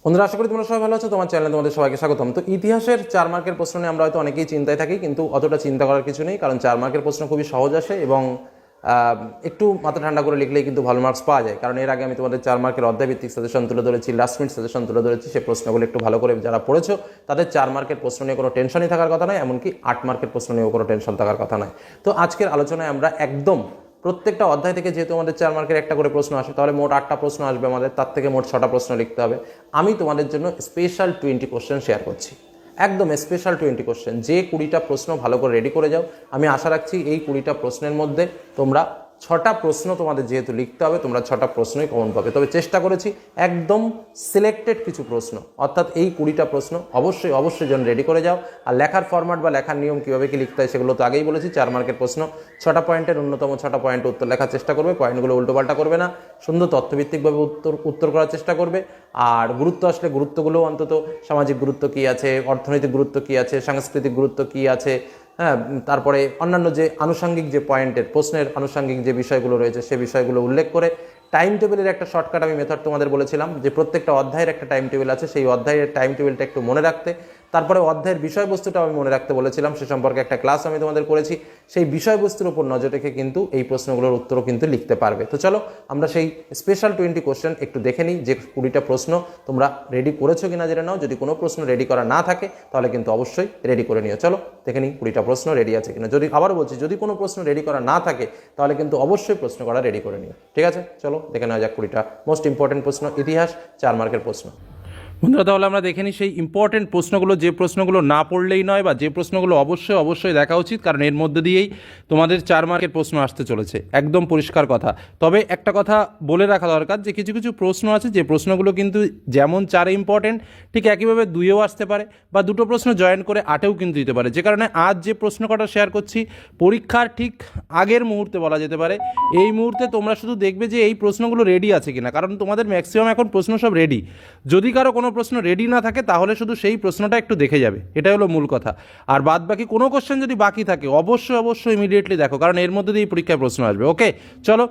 বন্ধুরা, আশা করি তোমরা সবাই ভালো আছো। তোমার চ্যানেলে তোমাদের সবাইকে স্বাগতম। তো ইতিহাসের 4 মার্কের প্রশ্ন নিয়ে আমরা হয়তো অনেকেই চিন্তায় থাকি, কিন্তু অতটা চিন্তা করার কিছু নেই, কারণ 4 মার্কের প্রশ্ন খুবই সহজ আসে এবং একটু মাথা ঠান্ডা করে লিখলেই কিন্তু ভালো মার্কস পাওয়া যায়। কারণ এর আগে আমি তোমাদের 4 মার্কের অধ্যায়ভিত্তিক সাজেশন তুলে ধরেছি, লাস্ট মিনিট সাজেশন তুলে ধরেছি। সেই প্রশ্নগুলো একটু ভালো করে যারা পড়েছো তাদের 4 মার্কের প্রশ্ন নিয়ে কোনো টেনশনই থাকার কথা নয়, এমনকি 8 মার্কের প্রশ্ন নিয়েও কোনো টেনশন থাকার কথা নয়। তো আজকের আলোচনায় আমরা একদম প্রত্যেকটা অধ্যায় থেকে, যেহেতু আমাদের 4 মার্কের একটা করে প্রশ্ন আসে, তাহলে মোট 8টা প্রশ্ন আসবে আমাদের, তার থেকে মোট 6টা প্রশ্ন লিখতে হবে। আমি তোমাদের জন্য স্পেশাল 20 কোশ্চেন শেয়ার করছি, একদম স্পেশাল 20 কোশ্চেন। যে 20টা প্রশ্ন ভালো করে রেডি করে যাও, আমি আশা রাখছি এই 20টা প্রশ্নের মধ্যে তোমরা 6টা প্রশ্ন তোমাদের যেহেতু লিখতে হবে, তোমরা 6টা প্রশ্নই কমন পাবে। তবে চেষ্টা করেছি একদম সিলেক্টেড কিছু প্রশ্ন, অর্থাৎ এই 20টা প্রশ্ন অবশ্যই যেন রেডি করে যাও। আর লেখার ফরম্যাট বা লেখার নিয়ম কীভাবে কি লিখতে হয় সেগুলো তো আগেই বলেছি। 4 মার্কের প্রশ্ন 6টা পয়েন্টের ন্যূনতম 6টা পয়েন্ট উত্তর লেখার চেষ্টা করবে, পয়েন্টগুলো উল্টোপাল্টা করবে না, সুন্দর তথ্যভিত্তিকভাবে উত্তর করার চেষ্টা করবে। আর গুরুত্ব আসলে গুরুত্বগুলো অন্তত সামাজিক গুরুত্ব কী আছে, অর্থনৈতিক গুরুত্ব কী আছে, সাংস্কৃতিক গুরুত্ব কী আছে, হ্যাঁ, তারপরে অন্যান্য যে আনুষঙ্গিক যে পয়েন্টের প্রশ্নের আনুষঙ্গিক যে বিষয়গুলো রয়েছে সে বিষয়গুলো উল্লেখ করে টাইম টেবিলের একটা শর্টকাট আমি মেথড তোমাদের বলেছিলাম, যে প্রত্যেকটা অধ্যায়ের একটা টাইম টেবিল আছে, সেই অধ্যায়ের টাইম টেবিলটা একটু মনে রাখতে। তারপরে অধ্যায়ের বিষয়বস্তুটা আমি মনে রাখতে বলেছিলাম, সে সম্পর্কে একটা ক্লাস আমি তোমাদের করেছি। সেই বিষয়বস্তুর উপর নজর রেখে কিন্তু এই প্রশ্নগুলোর উত্তরও কিন্তু লিখতে পারবে। তো চলো আমরা সেই স্পেশাল 20 কোশ্চেন একটু দেখে নিই, যে 20টা প্রশ্ন তোমরা রেডি করেছো কিনা জেনে নাও। যদি কোনো প্রশ্ন রেডি করা না থাকে তাহলে কিন্তু অবশ্যই রেডি করে নিও। চলো দেখে নিই 20টা প্রশ্ন রেডি আছে কিনা। যদি আবার বলছি, যদি কোনো প্রশ্ন রেডি করা না থাকে তাহলে কিন্তু অবশ্যই প্রশ্ন করা রেডি করে নিও, ঠিক আছে? চলো দেখে নেওয়া যাক 20টা মোস্ট ইম্পর্টেন্ট প্রশ্ন, ইতিহাস 4 মার্কের প্রশ্ন। বন্ধুরা, তাহলে আমরা দেখে নিই সেই ইম্পর্টেন্ট প্রশ্নগুলো, যে প্রশ্নগুলো না পড়লেই নয়, বা যে প্রশ্নগুলো অবশ্যই দেখা উচিত, কারণ এর মধ্যে দিয়েই তোমাদের 4 মার্কের প্রশ্ন আসতে চলেছে, একদম পরিষ্কার কথা। তবে একটা কথা বলে রাখা দরকার, যে কিছু কিছু প্রশ্ন আছে যে প্রশ্নগুলো কিন্তু যেমন 4-এ ইম্পর্টেন্ট, ঠিক একইভাবে 2-এও আসতে পারে, বা দুটো প্রশ্ন জয়েন করে 8-এও কিন্তু দিতে পারে। যে কারণে আজ যে প্রশ্ন কটা শেয়ার করছি, পরীক্ষার ঠিক আগের মুহূর্তে বলা যেতে পারে, এই মুহূর্তে তোমরা শুধু দেখবে যে এই প্রশ্নগুলো রেডি আছে কিনা, কারণ তোমাদের ম্যাক্সিমাম এখন প্রশ্ন সব রেডি। যদি কারো কোনো প্রশ্ন রেডি না থাকে তাহলে শুধু সেই প্রশ্নটা একটু দেখে যাবে, এটাই হলো মূল কথা। আর বাদ বাকি কোনো কোশ্চেন যদি বাকি থাকে অবশ্যই ইমিডিয়েটলি দেখো, কারণ এর মধ্যে দিয়ে পরীক্ষায় প্রশ্ন আসবে। ওকে, চলো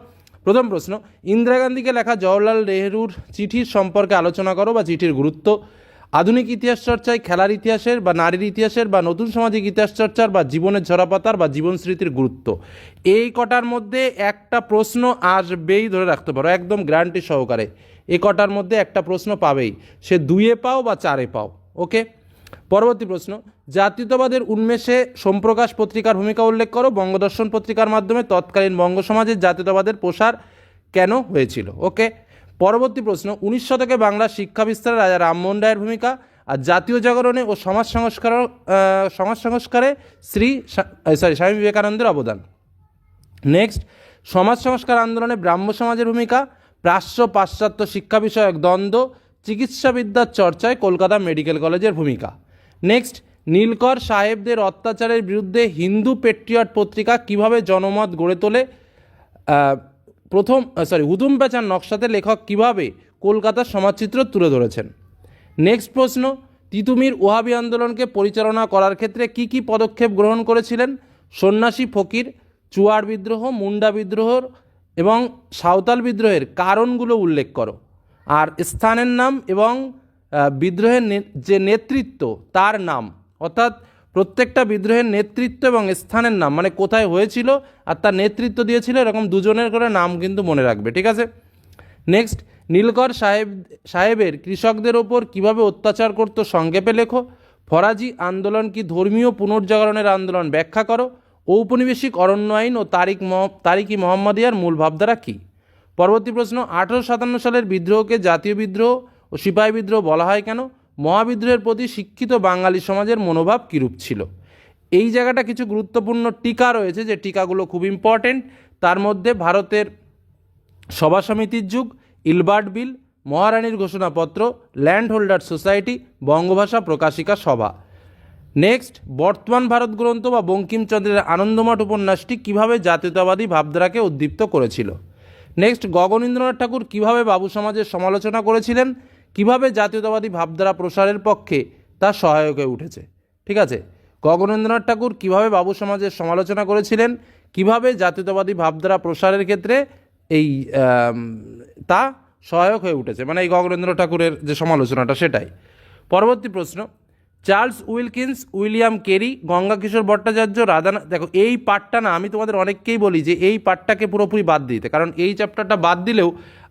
প্রথম প্রশ্ন, ইন্দিরা গান্ধীকে লেখা জওহরলাল নেহরুর চিঠির সম্পর্কে আলোচনা করো, বা চিঠির গুরুত্ব। আধুনিক ইতিহাস চর্চায় খেলার ইতিহাসের বা নারীর ইতিহাসের বা নতুন সামাজিক ইতিহাস চর্চার বা জীবনের ঝরাপাতার বা জীবন স্মৃতির গুরুত্ব। এই কটার মধ্যে একটা প্রশ্ন আসবেই, ধরে রাখতে পারো একদম গ্যারান্টি সহকারে। এ কটার মধ্যে একটা প্রশ্ন পাবেই, সে 2-এ পাও বা 4-এ পাও। ওকে, পরবর্তী প্রশ্ন, জাতীয়তাবাদের উন্মেষে সোমপ্রকাশ পত্রিকার ভূমিকা উল্লেখ করো। বঙ্গদর্শন পত্রিকার মাধ্যমে তৎকালীন বঙ্গ সমাজের জাতীয়তাবাদের প্রসার কেন হয়েছিল? ওকে, পরবর্তী প্রশ্ন, 19 শতকে বাংলার শিক্ষা বিস্তারে রাজা রামমোহন রায়ের ভূমিকা। আর জাতীয় জাগরণে ও সমাজ সংস্কারে স্বামী বিবেকানন্দের অবদান। নেক্সট, সমাজ সংস্কার আন্দোলনে ব্রাহ্ম সমাজের ভূমিকা। পাশ্চাত্য শিক্ষা বিষয়ক দ্বন্দ্ব। চিকিৎসাবিদ্যার চর্চায় কলকাতা মেডিকেল কলেজের ভূমিকা। নেক্সট, নীলকর সাহেবদের অত্যাচারের বিরুদ্ধে হিন্দু পেট্রিয়ট পত্রিকা কিভাবে জনমত গড়ে তোলে। হুতুম প্যাঁচার নকশাতে লেখক কিভাবে কলকাতার সমাজচিত্র তুলে ধরেছেন। নেক্সট প্রশ্ন, তিতুমির ওহাবি আন্দোলনকে পরিচালনা করার ক্ষেত্রে কি কি পদক্ষেপ গ্রহণ করেছিলেন। সন্ন্যাসী ফকির, চুয়াড় বিদ্রোহ, মুন্ডা বিদ্রোহ এবং সাঁওতাল বিদ্রোহের কারণগুলো উল্লেখ করো। আর স্থানের নাম এবং বিদ্রোহের যে নেতৃত্ব তার নাম, অর্থাৎ প্রত্যেকটা বিদ্রোহের নেতৃত্ব এবং স্থানের নাম, মানে কোথায় হয়েছিল আর তার নেতৃত্ব দিয়েছিল, এরকম দুজনের করে নাম কিন্তু মনে রাখবে, ঠিক আছে? নেক্সট, নীলকর সাহেবের কৃষকদের ওপর কিভাবে অত্যাচার করত সংক্ষেপে লেখো। ফরাজি আন্দোলন কি ধর্মীয় পুনর্জাগরণের আন্দোলন, ব্যাখ্যা করো। ঔপনিবেশিক অরণ্য আইন ও তারিকি মোহাম্মদিয়ার মূল ভাবধারা কী? পরবর্তী প্রশ্ন, 1857 সালের বিদ্রোহকে জাতীয় বিদ্রোহ ও সিপাহী বিদ্রোহ বলা হয় কেন? মহাবিদ্রোহের প্রতি শিক্ষিত বাঙালি সমাজের মনোভাব কীরূপ ছিল? এই জায়গাটা কিছু গুরুত্বপূর্ণ টিকা রয়েছে, যে টিকাগুলো খুব ইম্পর্টেন্ট। তার মধ্যে ভারতের সভা সমিতির যুগ, ইলবার্ট বিল, মহারানীর ঘোষণাপত্র, ল্যান্ড হোল্ডার সোসাইটি, বঙ্গভাষা প্রকাশিকা সভা। নেক্সট, বর্তমান ভারত গ্রন্থ বা বঙ্কিমচন্দ্রের আনন্দমঠ উপন্যাসটি কিভাবে জাতীয়তাবাদী ভাবধারাকে উদ্দীপ্ত করেছিল। নেক্সট, গগনেন্দ্রনাথ ঠাকুর কিভাবে বাবু সমাজের সমালোচনা করেছিলেন, কিভাবে জাতীয়তাবাদী ভাবধারা প্রসারের পক্ষে তা সহায়ক হয়ে উঠেছে। ঠিক আছে, গগনেন্দ্রনাথ ঠাকুর কিভাবে বাবু সমাজের সমালোচনা করেছিলেন, কিভাবে জাতীয়তাবাদী ভাবধারা প্রসারের ক্ষেত্রে তা সহায়ক হয়ে উঠেছে, মানে এই গগনেন্দ্র ঠাকুরের যে সমালোচনাটা সেটাই। পরবর্তী প্রশ্ন, Charles Wilkins, William Carey, Ganga Kishore Bhattacharya, Radhanath. দেখো এই পার্টটা না, আমি তোমাদের অনেককেই বলি যে এই পার্টটাকে পুরোপুরি বাদ দিতে, কারণ এই চ্যাপ্টারটা বাদ দিলেও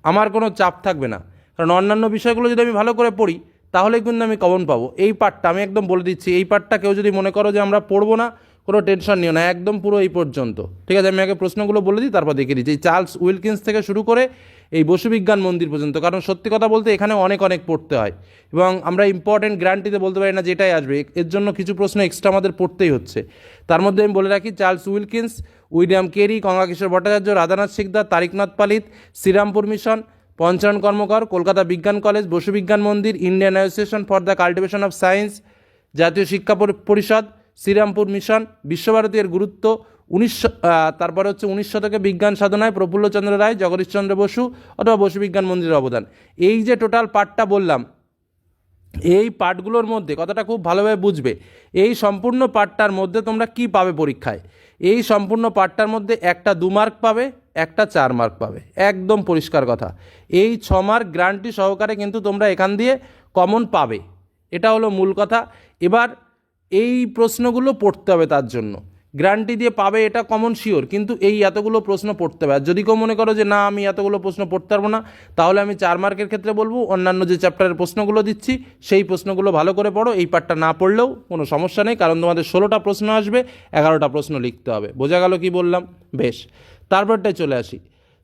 আমার কোনো চাপ থাকবে না, কারণ অন্যান্য বিষয়গুলো যদি আমি ভালো করে পড়ি তাহলে কিন্তু আমি কমন পাবো। এই পার্টটা আমি একদম বলে দিচ্ছি, এই পার্টটা কেউ যদি মনে করো যে আমরা পড়বো না, কোনো টেনশন নিও না, একদম পুরো এই পর্যন্ত, ঠিক আছে? আমি আগে প্রশ্নগুলো বলে দিই, তারপর দেখিয়ে দিচ্ছি। এই চার্লস উইলকিন্স থেকে শুরু করে এই বসু বিজ্ঞান মন্দির পর্যন্ত, কারণ সত্যি কথা বলতে এখানে অনেক পড়তে হয় এবং আমরা ইম্পর্টেন্ট গ্যারান্টিতে বলতে পারি না যেটাই আসবে, এর জন্য কিছু প্রশ্ন এক্সট্রা আমাদের পড়তেই হচ্ছে। তার মধ্যে আমি বলে রাখি, Charles Wilkins, William Carey, Ganga Kishore Bhattacharya, Radhanath Sikdar, Taraknath Palit, Serampore mission, Panchanan Karmakar, Kolkata Bigyan college, Basu Bigyan Mandir, Indian association for the cultivation of science, Jatiya Shiksha পরিষদ, শ্রীরামপুর মিশন, বিশ্বভারতীর গুরুত্ব, তারপরে হচ্ছে 19 শতকে বিজ্ঞান সাধনায় প্রফুল্লচন্দ্র রায়, জগদীশচন্দ্র বসু অথবা বসু বিজ্ঞান মন্দিরের অবদান। এই যে টোটাল পার্টটা বললাম, এই পার্টগুলোর মধ্যে কথাটা খুব ভালোভাবে বুঝবে, এই সম্পূর্ণ পার্টটার মধ্যে তোমরা কি পাবে পরীক্ষায়? এই সম্পূর্ণ পার্টটার মধ্যে একটা 2 মার্ক পাবে, একটা 4 মার্ক পাবে, একদম পরিষ্কার কথা। এই 6 মার্ক গ্যারান্টি সহকারে কিন্তু তোমরা এখান দিয়ে কমন পাবে, এটা হলো মূল কথা। এবার এই প্রশ্নগুলো পড়তে হবে, তার জন্য গ্যারান্টি দিয়ে পাবে এটা কমন শিওর, কিন্তু এই এতগুলো প্রশ্ন পড়তে হবে। আর যদি কেউ মনে করো যে না আমি এতগুলো প্রশ্ন পড়তে পারবো না, তাহলে আমি 4 মার্কের ক্ষেত্রে বলবো অন্যান্য যে চ্যাপ্টারের প্রশ্নগুলো দিচ্ছি সেই প্রশ্নগুলো ভালো করে পড়ো, এই পার্টটা না পড়লেও কোনো সমস্যা নেই, কারণ তোমাদের 16টা প্রশ্ন আসবে, 11টা প্রশ্ন লিখতে হবে। বোঝা গেল কি বললাম? বেশ, তারপরটায় চলে আসি।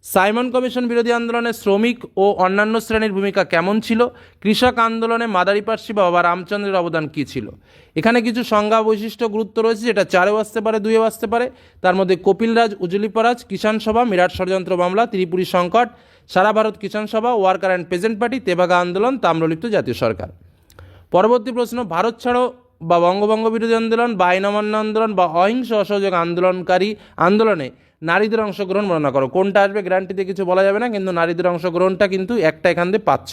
সাইমন কমিশন বিরোধী আন্দোলনে শ্রমিক ও অন্যান্য শ্রেণীর ভূমিকা কেমন ছিল? কৃষক আন্দোলনে মাদারিপার্সি বা বাবা রামচন্দ্রের অবদান কী ছিল? এখানে কিছু সংজ্ঞা বৈশিষ্ট্য গুরুত্ব রয়েছে, যেটা 4এও আসতে পারে, 2এও আসতে পারে। তার মধ্যে কপিলরাজ, উজলিপরাজ, কিষাণ সভা, মিরাট ষড়যন্ত্র মামলা, ত্রিপুরী সংকট, সারা ভারত কিষাণ সভা, ওয়ার্কার অ্যান্ড পেজেন্ট পার্টি, তেভাগা আন্দোলন, তাম্রলিপ্ত জাতীয় সরকার। পরবর্তী প্রশ্ন, ভারত ছাড়ো বা বঙ্গভঙ্গ বিরোধী আন্দোলন বা আইন অমান্য আন্দোলন বা অহিংস অসহযোগ আন্দোলনে নারীদের অংশগ্রহণ বর্ণনা করো। কোনটা আসবে গ্যারান্টিতে কিছু বলা যাবে না, কিন্তু নারীদের অংশগ্রহণটা কিন্তু একটা এখান দিয়ে পাচ্ছ,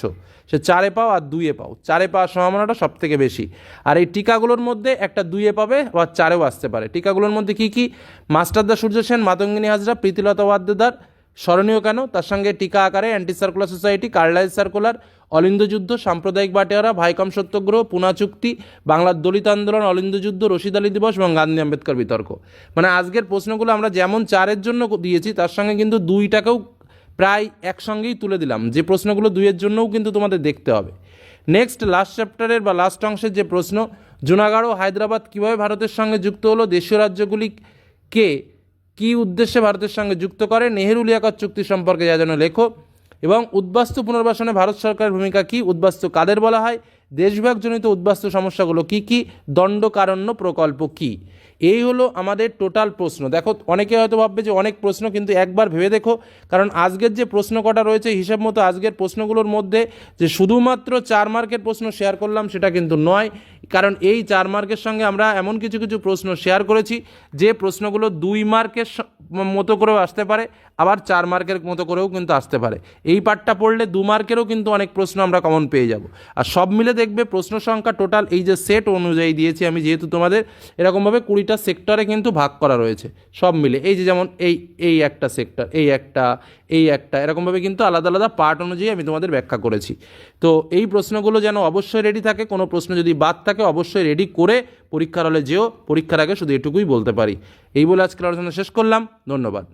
সে 4-এ পাও আর 2-এ পাও। 4-এ পাওয়ার সম্ভাবনাটা সব থেকে বেশি। আর এই টিকাগুলোর মধ্যে একটা 2-এ পাবে বা 4-এও আসতে পারে। টিকাগুলোর মধ্যে কি কি? মাস্টারদা সূর্য সেন, মাতঙ্গিনী হাজরা, প্রীতিলতা ওয়াদ্দেদার। স্মরণীয় কেন? তার সঙ্গে টিকা আকারে anti circular society, Carlyle circular, অলিন্দ যুদ্ধ, সাম্প্রদায়িক বাটেয়ারা, ভাইকম সত্যাগ্রহ, পুনা চুক্তি, বাংলার দলিত আন্দোলন, অলিন্দ যুদ্ধ, রশিদ আলী দিবস এবং গান্ধী আম্বেদকর বিতর্ক। মানে আজকের প্রশ্নগুলো আমরা যেমন 4-এর জন্য দিয়েছি, তার সঙ্গে কিন্তু 2টাকেও প্রায় একসঙ্গেই তুলে দিলাম, যে প্রশ্নগুলো 2-এর জন্যও কিন্তু তোমাদের দেখতে হবে। নেক্সট লাস্ট চ্যাপ্টারের বা লাস্ট অংশের যে প্রশ্ন, জুনাগড় ও হায়দ্রাবাদ কীভাবে ভারতের সঙ্গে যুক্ত হলো? দেশীয় রাজ্যগুলিকে কী উদ্দেশ্যে ভারতের সঙ্গে যুক্ত করে? নেহেরু লিয়াকত চুক্তি সম্পর্কে যা যেন লেখো। এবং উদ্বাস্তু পুনর্বাসনে ভারত সরকারের ভূমিকা কী? উদ্বাস্তু কাদের বলা হয়? দেশভাগজনিত উদ্বাস্তু সমস্যাগুলো কী কী? দণ্ডকারণ্য প্রকল্প কী? এই হলো আমাদের টোটাল প্রশ্ন। দেখো অনেকে হয়তো ভাববে যে অনেক প্রশ্ন, কিন্তু একবার ভেবে দেখো, কারণ আজকের যে প্রশ্ন কটা রয়েছে হিসাব মতো আজকের প্রশ্নগুলোর মধ্যে যে শুধুমাত্র 4 মার্কের প্রশ্ন শেয়ার করলাম সেটা কিন্তু নয়, কারণ এই 4 মার্কের সঙ্গে আমরা এমন কিছু কিছু প্রশ্ন শেয়ার করেছি যে প্রশ্নগুলো 2 মার্কের মতো করেও আসতে পারে, আবার 4 মার্কের মতো করেও কিন্তু আসতে পারে। এই পার্টটা পড়লে 2 মার্কেরও কিন্তু অনেক প্রশ্ন আমরা কমন পেয়ে যাব। আর সব মিলে দেখবে প্রশ্ন সংখ্যা টোটাল এই যে সেট অনুযায়ী দিয়েছি আমি, যেহেতু তোমাদের এরকমভাবে 20টা সেক্টরে কিন্তু ভাগ করা রয়েছে সব মিলে, এই যে যেমন এই একটা সেক্টর, এই একটা এরকমভাবে কিন্তু আলাদা আলাদা পার্ট অনুযায়ী আমি তোমাদের ব্যাখ্যা করেছি। তো এই প্রশ্নগুলো যেন অবশ্যই রেডি থাকে, কোনো প্রশ্ন যদি বাদ থাকে অবশ্যই রেডি করে পরীক্ষার হলে যেও। পরীক্ষার আগে শুধু এটুকুই বলতে পারি। এই বলে আজকের আলোচনা শেষ করলাম। ধন্যবাদ।